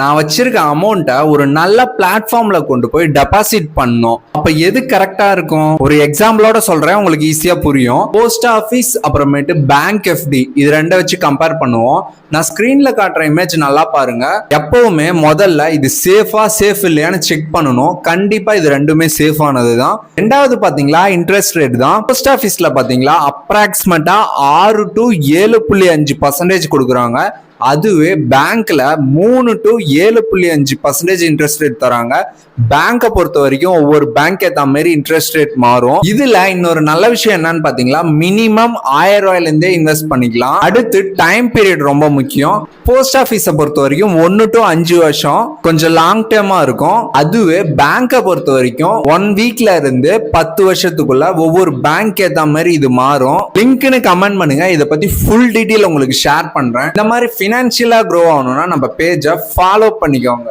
நான் வச்சிருக்க அமௌண்ட்டை ஒரு நல்ல பிளாட்ஃபார்ம்ல கொண்டு போய் டெபாசிட் பண்ணணும். அப்ப எது கரெக்டா இருக்கும்? ஒரு எக்ஸாம்பிளோட சொல்றேன், உங்களுக்கு ஈஸியா புரியும். போஸ்ட் ஆஃபீஸ் அப்புறமேட்டு பேங்க் எஃப்டி இது ரெண்டை வச்சு கம்பேர் பண்ணுவோம். நான் ஸ்கிரீன்ல காட்டுற இமேஜ் நல்லா பாருங்க. எப்பவுமே முதல்ல இது சேஃப் இல்லையான்னு செக் பண்ணணும். கண்டிப்பா இது ரெண்டுமே சேஃபானது தான். ரெண்டாவது பாத்தீங்களா இன்ட்ரெஸ்ட் ரேட் தான். போஸ்ட் ஆஃபீஸ்ல பாத்தீங்களா அப்ராக்சிமேட்டா 6 to 7.5% கொடுக்குறாங்க. அதுவே பேங்க்ல 3 to 7.5% இன்ட்ரெஸ்ட் ரேட் தராங்க. பேங்கை பொறுத்த வரைக்கும் ஒவ்வொரு பேங்க் ஏத்த மாதிரி இன்ட்ரெஸ்ட் ரேட் மாறும். இதுல இன்னொரு நல்ல விஷயம் என்னன்னு பாத்தீங்களா, மினிமம் 1000 ரூபாயில இருந்தே இன்வெஸ்ட் பண்ணிக்கலாம். அடுத்து டைம் பீரியட் ரொம்ப முக்கியம். போஸ்ட் ஆபீஸை பொறுத்த வரைக்கும் 1 to 5 வருஷம் கொஞ்சம் லாங் டேர்மா இருக்கும். அதுவே பேங்கை பொறுத்த வரைக்கும் 1 வீக்ல இருந்து 10 வருஷத்துக்குள்ள ஒவ்வொரு பேங்க் ஏத்த மாதிரி இது மாறும். லிங்க்னு கமெண்ட் பண்ணுங்க, இதை பத்தி ஃபுல் டீடைல் உங்களுக்கு ஷேர் பண்றேன். இந்த மாதிரி ஃபினான்ஷியலா க்ரோ ஆகணும்னா நம்ம பேஜை ஃபாலோ பண்ணிக்கோங்க.